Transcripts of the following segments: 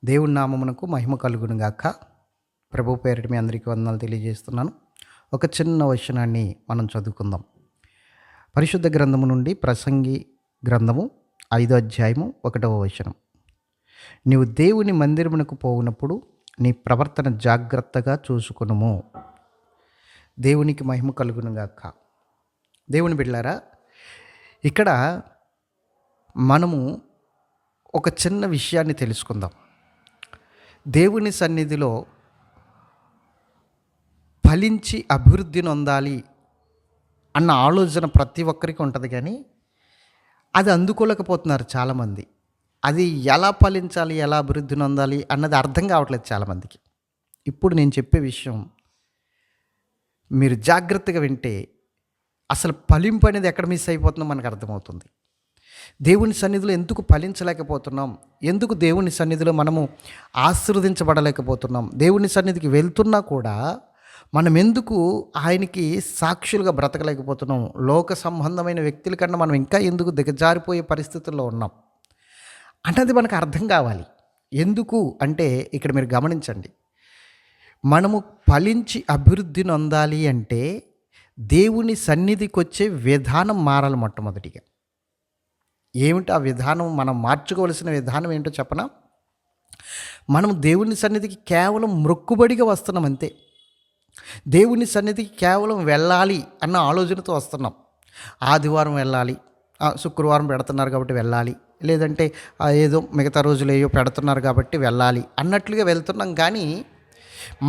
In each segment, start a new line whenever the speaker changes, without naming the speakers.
దేవుని నామమునకు మహిమ కలుగును గాక. ప్రభు పేరిట మీ అందరికీ వందనాలు తెలియజేస్తున్నాను. ఒక చిన్న వచనాన్ని మనం చదువుకుందాం. పరిశుద్ధ గ్రంథము నుండి ప్రసంగి గ్రంథము 5వ అధ్యాయము 1వ వచనం. నీవు దేవుని మందిరమునకు పోవునప్పుడు నీ ప్రవర్తన జాగ్రత్తగా చూసుకొనుము. దేవునికి మహిమ కలుగును గాక. దేవుని బిడ్డలారా, ఇక్కడ మనము ఒక చిన్న విషయాన్ని తెలుసుకుందాం. దేవుని సన్నిధిలో ఫలించి అభివృద్ధి నొందాలి అన్న ఆలోచన ప్రతి ఒక్కరికి ఉంటుంది, కానీ అది అందుకోలేకపోతున్నారు చాలామంది. అది ఎలా ఫలించాలి, ఎలా అభివృద్ధి నొందాలి అన్నది అర్థం కావట్లేదు చాలామందికి. ఇప్పుడు నేను చెప్పే విషయం మీరు జాగ్రత్తగా వింటే అసలు ఫలింపు అనేది ఎక్కడ మిస్ అయిపోతుందో మనకు అర్థమవుతుంది. దేవుని సన్నిధిలో ఎందుకు ఫలించలేకపోతున్నాం, ఎందుకు దేవుని సన్నిధిలో మనము ఆశీర్వదించబడలేకపోతున్నాం, దేవుని సన్నిధికి వెళ్తున్నా కూడా మనం ఎందుకు ఆయనకి సాక్షులుగా బ్రతకలేకపోతున్నాం, లోక సంబంధమైన వ్యక్తుల కన్నా మనం ఇంకా ఎందుకు దిగజారిపోయే పరిస్థితుల్లో ఉన్నాం అన్నది మనకు అర్థం కావాలి. ఎందుకు అంటే ఇక్కడ మీరు గమనించండి, మనము ఫలించి అభివృద్ధి నొందాలి అంటే దేవుని సన్నిధికి వచ్చే విధానం మారాలి. మొట్టమొదటిగా ఏమిటి ఆ విధానం? మనం మార్చుకోవలసిన విధానం ఏంటో చెప్పనా? మనం దేవుని సన్నిధికి కేవలం మొక్కుబడిగా వస్తున్నాం అంతే. దేవుని సన్నిధికి కేవలం వెళ్ళాలి అన్న ఆలోచనతో వస్తున్నాం. ఆదివారం వెళ్ళాలి, శుక్రవారం పెడుతున్నారు కాబట్టి వెళ్ళాలి, లేదంటే ఏదో మిగతా రోజులు ఏయో పెడుతున్నారు కాబట్టి వెళ్ళాలి అన్నట్లుగా వెళ్తున్నాం. కానీ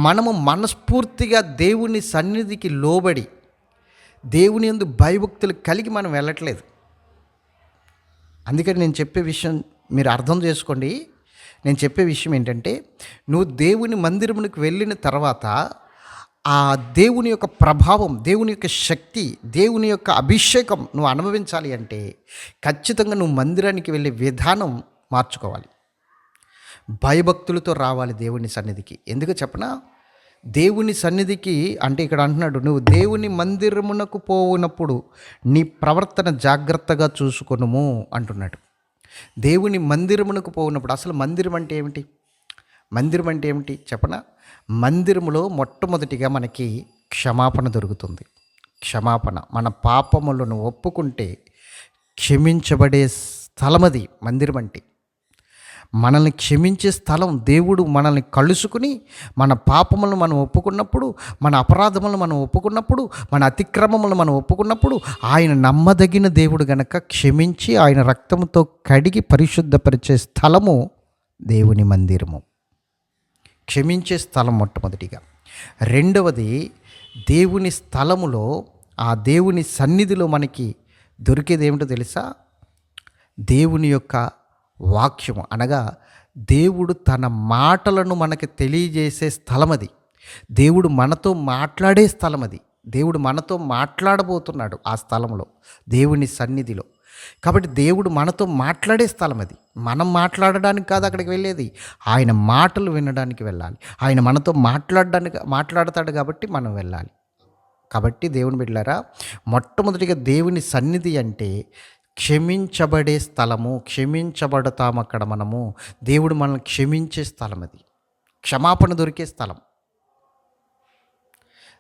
మనము మనస్ఫూర్తిగా దేవుని సన్నిధికి లోబడి దేవుని యందు భయభక్తులు కలిగి మనం వెళ్ళట్లేదు. అందుకని నేను చెప్పే విషయం మీరు అర్థం చేసుకోండి. నేను చెప్పే విషయం ఏంటంటే, నువ్వు దేవుని మందిరమునికి వెళ్ళిన తర్వాత ఆ దేవుని యొక్క ప్రభావం, దేవుని యొక్క శక్తి, దేవుని యొక్క అభిషేకం నువ్వు అనుభవించాలి అంటే ఖచ్చితంగా నువ్వు మందిరానికి వెళ్ళే విధానం మార్చుకోవాలి. భయభక్తులతో రావాలి దేవుని సన్నిధికి. ఎందుకు చెప్పనా? దేవుని సన్నిధికి అంటే ఇక్కడ అంటున్నాడు, నువ్వు దేవుని మందిరమునకు పోవునప్పుడు నీ ప్రవర్తన జాగ్రత్తగా చూసుకొనుము అంటున్నాడు. దేవుని మందిరమునకు పోవునప్పుడు అసలు మందిరం అంటే ఏమిటి? మందిరం అంటే ఏమిటి చెప్పనా? మందిరములో మొట్టమొదటిగా మనకి క్షమాపణ దొరుకుతుంది. క్షమాపణ, మన పాపములను ఒప్పుకుంటే క్షమించబడే స్థలమది మందిరం అంటే. మనల్ని క్షమించే స్థలం. దేవుడు మనల్ని కలుసుకుని మన పాపములను మనం ఒప్పుకున్నప్పుడు, మన అపరాధములను మనం ఒప్పుకున్నప్పుడు, మన అతిక్రమములను మనం ఒప్పుకున్నప్పుడు ఆయన నమ్మదగిన దేవుడు గనక క్షమించి ఆయన రక్తముతో కడిగి పరిశుద్ధపరిచే స్థలము దేవుని మందిరము. క్షమించే స్థలం మొట్టమొదటిగా. రెండవది, దేవుని స్థలములో ఆ దేవుని సన్నిధిలో మనకి దొరికేది ఏమిటో తెలుసా? దేవుని యొక్క వాక్యము, అనగా దేవుడు తన మాటలను మనకి తెలియజేసే స్థలం అది. దేవుడు మనతో మాట్లాడే స్థలం అది. దేవుడు మనతో మాట్లాడబోతున్నాడు ఆ స్థలంలో, దేవుని సన్నిధిలో. కాబట్టి దేవుడు మనతో మాట్లాడే స్థలం అది. మనం మాట్లాడడానికి కాదు అక్కడికి వెళ్ళేది, ఆయన మాటలు వినడానికి వెళ్ళాలి. ఆయన మనతో మాట్లాడతాడు కాబట్టి మనం వెళ్ళాలి. కాబట్టి దేవుని బిడ్డలారా, మొట్టమొదటిగా దేవుని సన్నిధి అంటే క్షమించబడే స్థలము. క్షమించబడతాం అక్కడ మనము. దేవుడు మనల్ని క్షమించే స్థలం అది, క్షమాపణ దొరికే స్థలం.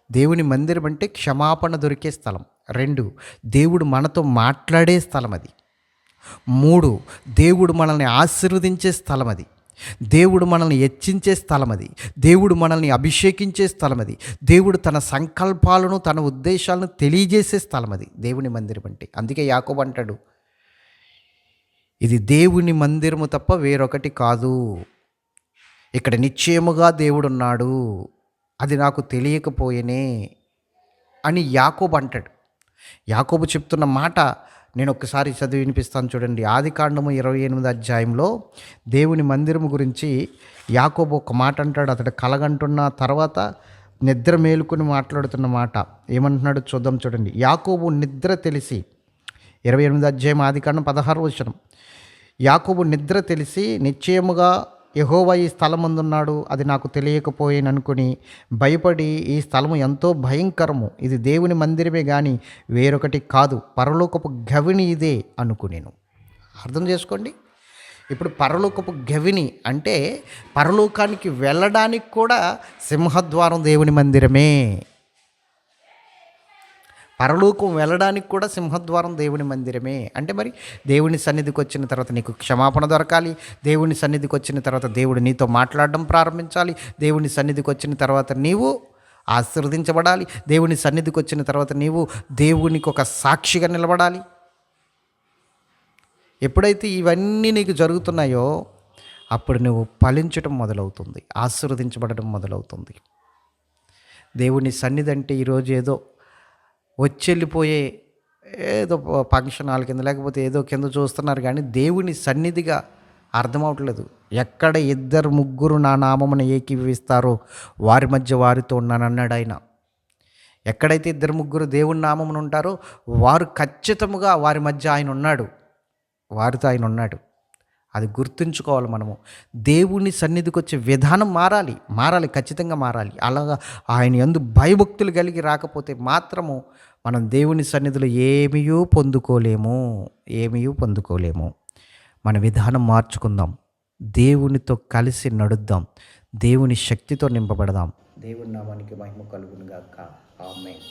దేవుని మందిరం అంటే క్షమాపణ దొరికే స్థలం. 2, దేవుడు మనతో మాట్లాడే స్థలం అది. 3, దేవుడు మనల్ని ఆశీర్వదించే స్థలం అది. దేవుడు మనల్ని హెచ్చించే స్థలం అది. దేవుడు మనల్ని అభిషేకించే స్థలం అది. దేవుడు తన సంకల్పాలను, తన ఉద్దేశాలను తెలియజేసే స్థలం అది దేవుని మందిరం అంటే. అందుకే యాకోబు అంటాడు, ఇది దేవుని మందిరము తప్ప వేరొకటి కాదు, ఇక్కడ నిశ్చయముగా దేవుడున్నాడు, అది నాకు తెలియకపోయేనే అని యాకోబు అంటాడు. యాకోబు చెప్తున్న మాట నేను ఒక్కసారి చదివి వినిపిస్తాను చూడండి. ఆదికాండము 28వ అధ్యాయంలో దేవుని మందిరము గురించి యాకోబు ఒక మాట అంటాడు. అతడు కలగంటున్న తర్వాత నిద్ర మేలుకుని మాట్లాడుతున్న మాట ఏమంటున్నాడు చూద్దాం చూడండి. యాకోబు నిద్ర తెలిసి, 28వ అధ్యాయం ఆదికాండం 16వ వచనం. యాకోబు నిద్ర తెలిసి నిశ్చయముగా యెహోవా ఈ స్థలమందున్నాడు, అది నాకు తెలియకపోయేననుకుని భయపడి, ఈ స్థలము ఎంతో భయంకరము, ఇది దేవుని మందిరమే కానీ వేరొకటి కాదు, పరలోకపు గవిని ఇదే అనుకునేను. అర్థం చేసుకోండి, ఇప్పుడు పరలోకపు గవిని అంటే పరలోకానికి వెళ్ళడానికి కూడా సింహద్వారం దేవుని మందిరమే. పరలోకం వెళ్ళడానికి కూడా సింహద్వారం దేవుని మందిరమే. అంటే మరి దేవుని సన్నిధికి వచ్చిన తర్వాత నీకు క్షమాపణ దొరకాలి. దేవుని సన్నిధికి వచ్చిన తర్వాత దేవుడు నీతో మాట్లాడడం ప్రారంభించాలి. దేవుని సన్నిధికి వచ్చిన తర్వాత నీవు ఆశీర్వదించబడాలి. దేవుని సన్నిధికి వచ్చిన తర్వాత నీవు దేవునికి ఒక సాక్షిగా నిలబడాలి. ఎప్పుడైతే ఇవన్నీ నీకు జరుగుతున్నాయో అప్పుడు నువ్వు ఫలించటం మొదలవుతుంది, ఆశీర్వదించబడడం మొదలవుతుంది. దేవుని సన్నిధి అంటే ఈరోజు ఏదో వచ్చెళ్ళిపోయే ఏదో ఫంక్షన్ హాల్ కింద లేకపోతే ఏదో కింద చూస్తున్నారు, కానీ దేవుని సన్నిధిగా అర్థమవట్లేదు. ఎక్కడ 2-3 నా నామమున ఏకీభవిస్తారో వారి మధ్య వారితో ఉన్నానన్నాడు ఆయన. ఎక్కడైతే 2-3 దేవుని నామమున ఉంటారో వారు ఖచ్చితంగా వారి మధ్య ఆయన ఉన్నాడు, వారితో ఆయన ఉన్నాడు. అది గుర్తుంచుకోవాలి మనము. దేవుని సన్నిధికి వచ్చే విధానం మారాలి, ఖచ్చితంగా మారాలి. అలాగా ఆయన యందు భయభక్తులు కలిగి రాకపోతే మాత్రము మనం దేవుని సన్నిధిలో ఏమీయూ పొందుకోలేము. మన విధానం మార్చుకుందాం, దేవునితో కలిసి నడుద్దాం, దేవుని శక్తితో నింపబడదాం. దేవుని నామానికి మహిమ కలుగును గాక. ఆమేన్.